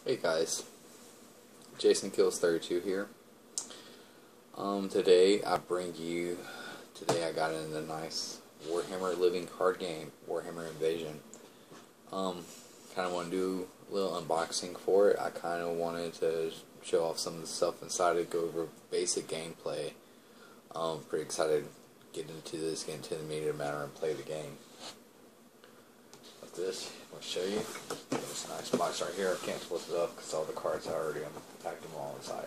Hey guys, Jason Kills 32 here. Today I got in a nice Warhammer living card game, Warhammer Invasion. Kind of want to do a little unboxing for it. I kind of wanted to show off some of the stuff inside it, go over basic gameplay. Pretty excited to get into the meat of the matter and play the game. Like this, I'll show you. This nice box right here. I can't flip it up because all the cards I already packed them all inside.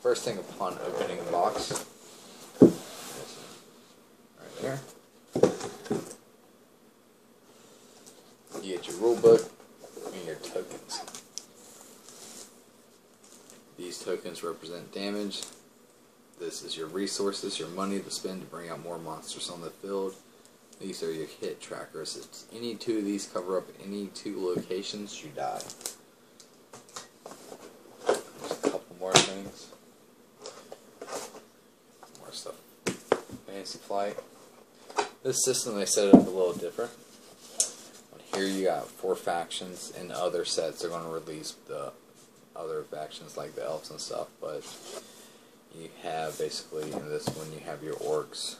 First thing upon opening the box, right there, you get your rule book and your tokens. These tokens represent damage. This is your resources, your money to spend to bring out more monsters on the field. These are your hit trackers. If any two of these cover up any two locations, you die. There's a couple more things. More stuff. Fantasy Flight. This system, they set it up a little different. Here you got 4 factions. In other sets, they're going to release the other factions like the elves and stuff. But you have basically, in this one, you have your orcs.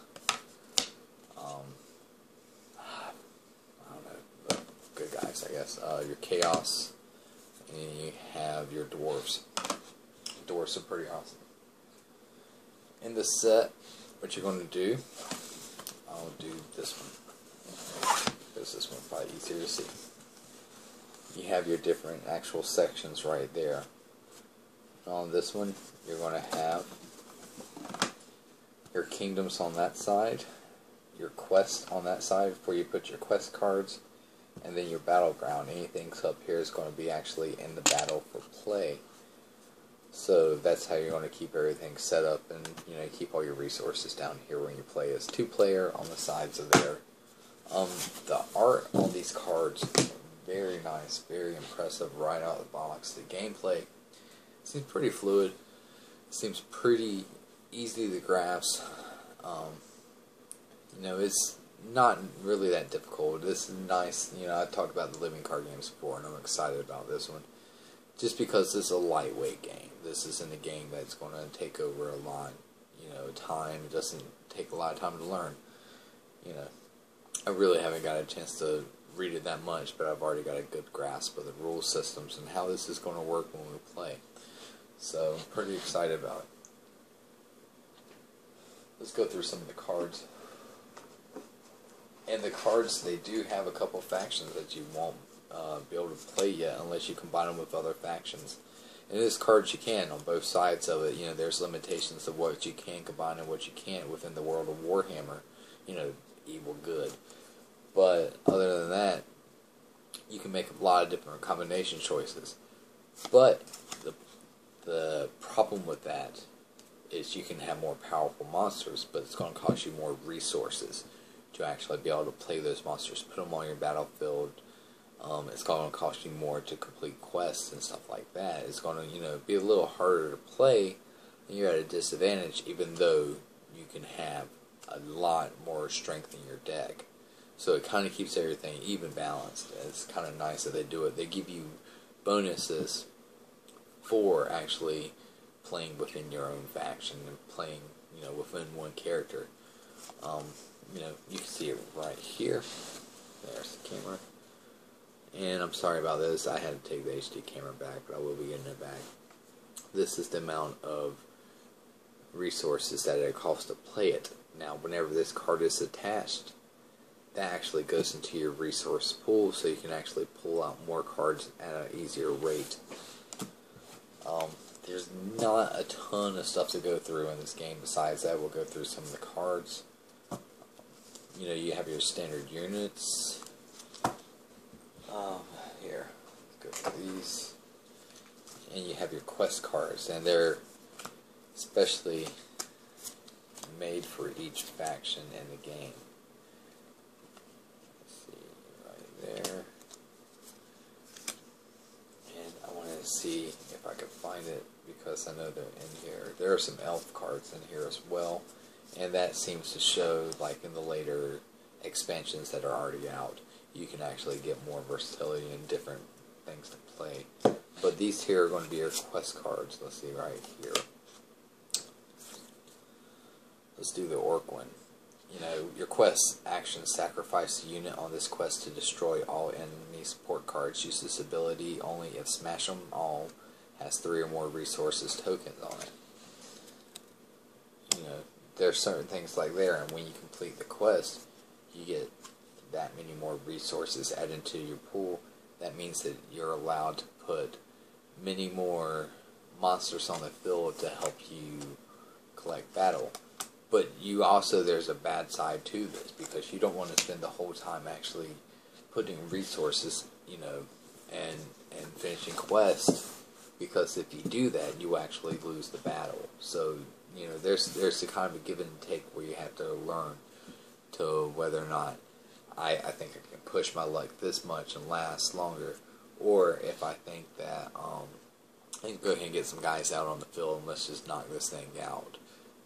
Good guys, I guess. Your chaos, and you have your dwarves. Dwarves are pretty awesome. In the set, what you're going to do, I'll do this one, because this one's probably easier to see. You have your different actual sections right there. On this one, you're going to have your kingdoms on that side, your quests on that side, before you put your quest cards, and then your battleground. Anything up here is going to be actually in the battle for play. So that's how you're going to keep everything set up, and keep all your resources down here when you play as 2-player on the sides of there. The art on these cards is very nice, very impressive right out of the box. The gameplay seems pretty fluid. It seems pretty easy to grasp. It's not really that difficult. This is nice. I talked about the living card games before, and I'm excited about this one. Just because this is a lightweight game. This isn't a game that's going to take over a lot, time. It doesn't take a lot of time to learn. I really haven't got a chance to read it that much, but I've already got a good grasp of the rule systems and how this is going to work when we play. So I'm pretty excited about it. Let's go through some of the cards. And the cards, they do have a couple factions that you won't be able to play yet unless you combine them with other factions. And this cards you can on both sides of it. There's limitations of what you can combine and what you can't within the world of Warhammer. Evil, good. But other than that, you can make a lot of different combination choices. But the problem with that is you can have more powerful monsters, but it's going to cost you more resources to actually be able to play those monsters, put them on your battlefield. It's going to cost you more to complete quests and stuff like that. It's going to, be a little harder to play, and you're at a disadvantage, even though you can have a lot more strength in your deck. So it kind of keeps everything even balanced. It's kind of nice that they do it. They give you bonuses for actually playing within your own faction and playing, within one character. You can see it right here. There's the camera. And I'm sorry about this. I had to take the HD camera back, but I will be getting it back. This is the amount of resources that it costs to play it. Now, whenever this card is attached, that actually goes into your resource pool, so you can actually pull out more cards at an easier rate. There's not a ton of stuff to go through in this game. Besides that, we'll go through some of the cards. You have your standard units. Here, let's go through these. And you have your quest cards, and they're especially made for each faction in the game. Let's see, right there. And I want to see if I can find it, because I know they're in here. There are some elf cards in here as well, and that seems to show, like in the later expansions that are already out. you can actually get more versatility and different things to play. But these here are going to be your quest cards. Let's see right here. Let's do the orc one. You know, your quest action, sacrifice a unit on this quest to destroy all enemy support cards. Use this ability only if Smash 'em All has 3 or more resources tokens on it. You know, there's certain things like there, and when you complete the quest, you get that many more resources added to your pool. That means that you're allowed to put many more monsters on the field to help you collect battle. But you also, there's a bad side to this, because you don't want to spend the whole time actually putting resources, you know, and finishing quests, because if you do that, you actually lose the battle. So, you know, there's a kind of a give and take where you have to learn to whether or not I think I can push my luck this much and last longer, or if I think that I can go ahead and get some guys out on the field and let's just knock this thing out,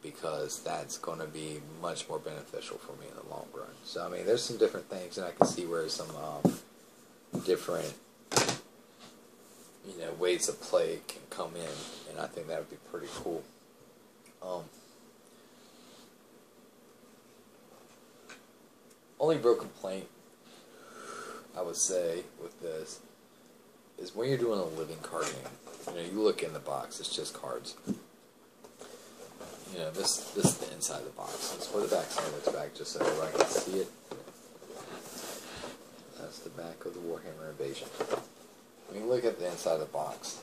because that's going to be much more beneficial for me in the long run. So, I mean, there's some different things, and I can see where some different, you know, ways of play can come in, and I think that would be pretty cool. Only real complaint I would say with this is when you're doing a living card game. You know, you look in the box, it's just cards. You know, this is the inside of the box. Let's put the back side looks back just so everybody can see it. That's the back of the Warhammer Invasion. When you look at the inside of the box,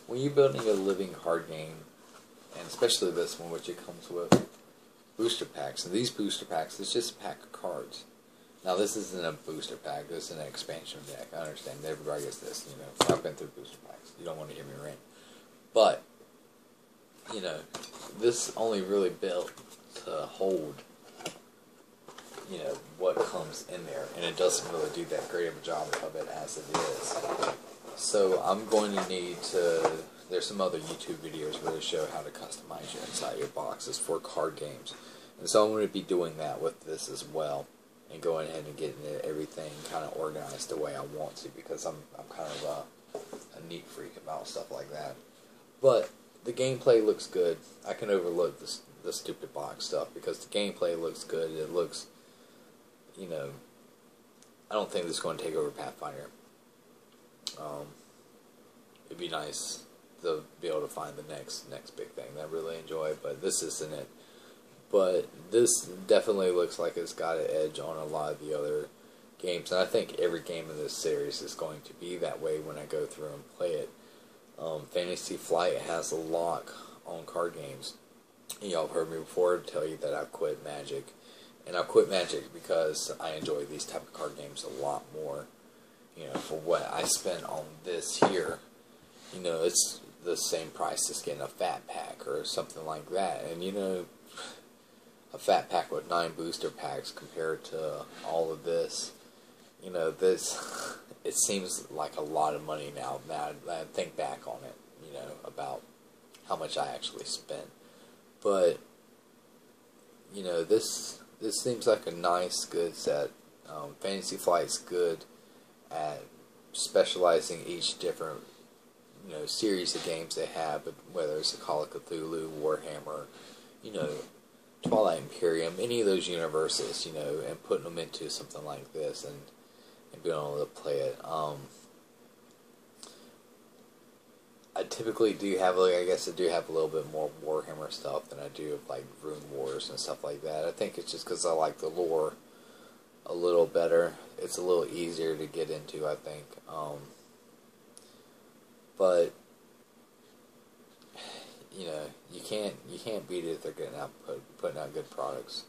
when you're building a living card game, and especially this one, which it comes with booster packs, and these booster packs, it's just a pack of cards. Now, this isn't a booster pack, this is an expansion deck. I understand, everybody gets this, you know. I've been through booster packs. You don't want to hear me rant. But, you know, this only really built to hold, you know, what comes in there. And it doesn't really do that great of a job of it as it is. So, I'm going to need to... There's some other YouTube videos where they show how to customize your inside your boxes for card games. And so I'm going to be doing that with this as well. And going ahead and getting everything kind of organized the way I want to. Because I'm kind of a neat freak about stuff like that. But the gameplay looks good. I can overlook the stupid box stuff because the gameplay looks good. It looks, you know, I don't think this is going to take over Pathfinder. It'd be nice to be able to find the next big thing that I really enjoy, but this isn't it. But this definitely looks like it's got an edge on a lot of the other games, and I think every game in this series is going to be that way when I go through and play it. Fantasy Flight has a lock on card games. Y'all have heard me before tell you that I've quit Magic, and I've quit Magic because I enjoy these type of card games a lot more. You know, for what I spent on this here, you know, it's the same price as getting a fat pack or something like that. And, you know, a fat pack with 9 booster packs compared to all of this, you know, this, it seems like a lot of money now that I think back on it, you know, about how much I actually spent. But, you know, this seems like a nice, good set. Fantasy Flight's good at specializing each different, you know, series of games they have, but whether it's a Call of Cthulhu, Warhammer, you know, Twilight Imperium, any of those universes, you know, and putting them into something like this and being able to play it. I typically do have, like, I guess I do have a little bit more Warhammer stuff than I do of, like, Rune Wars and stuff like that. I think it's just because I like the lore a little better. It's a little easier to get into, I think. But you know, you can't beat it if they're putting out good products.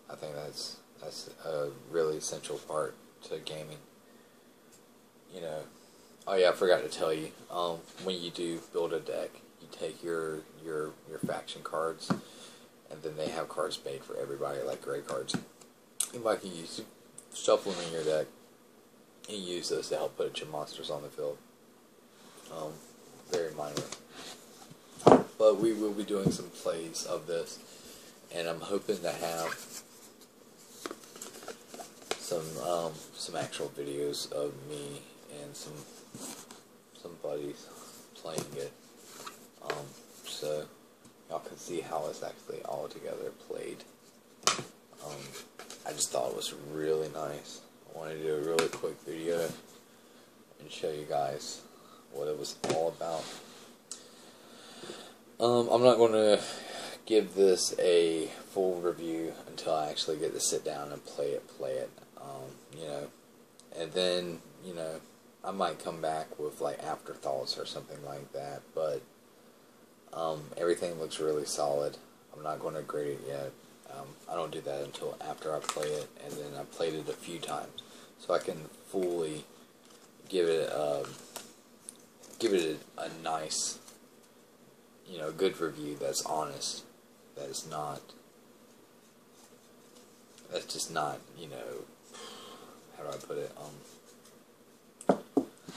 I think that's a really essential part to gaming. You know, oh yeah, I forgot to tell you. When you do build a deck, you take your faction cards, and then they have cards made for everybody, like gray cards. You might use shuffle them in your deck and use those to help put your monsters on the field. Very minor. But we will be doing some plays of this, and I'm hoping to have some actual videos of me and some buddies playing it, so y'all can see how it's actually all together played. I just thought it was really nice. I wanted to do a really quick video and show you guys what it was all about. I'm not going to give this a full review until I actually get to sit down and play it. You know, and then, you know, I might come back with like afterthoughts or something like that, but everything looks really solid. I'm not going to grade it yet. I don't do that until after I play it, and then I played it a few times, so I can fully give it a nice, you know, good review that's honest, that's just not, you know, how do I put it,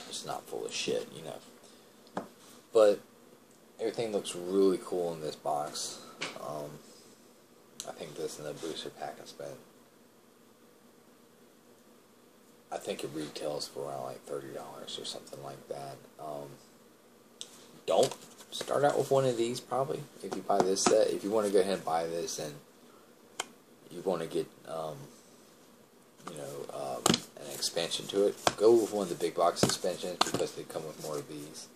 it's not full of shit, you know. But everything looks really cool in this box. I think this and the booster pack I spent, I think it retails for around like $30 or something like that. Don't start out with one of these, probably, if you buy this set. If you want to go ahead and buy this and you want to get you know, an expansion to it, go with one of the big box expansions, because they come with more of these.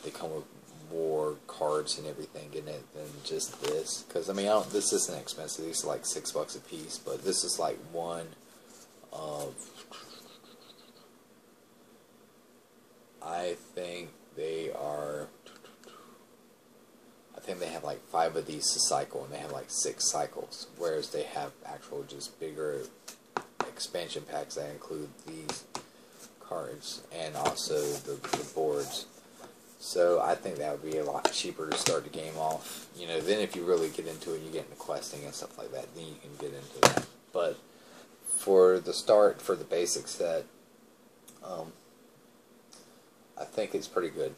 They come with more cards and everything in it than just this. Because, I mean, this isn't expensive. These are like $6 a piece, but this is like one of, I think they have like 5 of these to cycle, and they have like 6 cycles, whereas they have actual just bigger expansion packs that include these cards and also the boards. So I think that would be a lot cheaper to start the game off. You know, then if you really get into it, you get into questing and stuff like that, then you can get into that. But for the start, for the basic set, I think it's pretty good.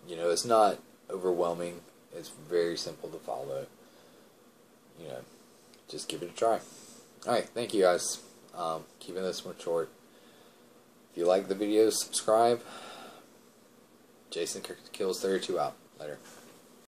You know, it's not overwhelming. It's very simple to follow. You know, just give it a try. Alright, thank you guys. Keeping this one short. If you like the video, subscribe. Jason Kills 32 out. Later.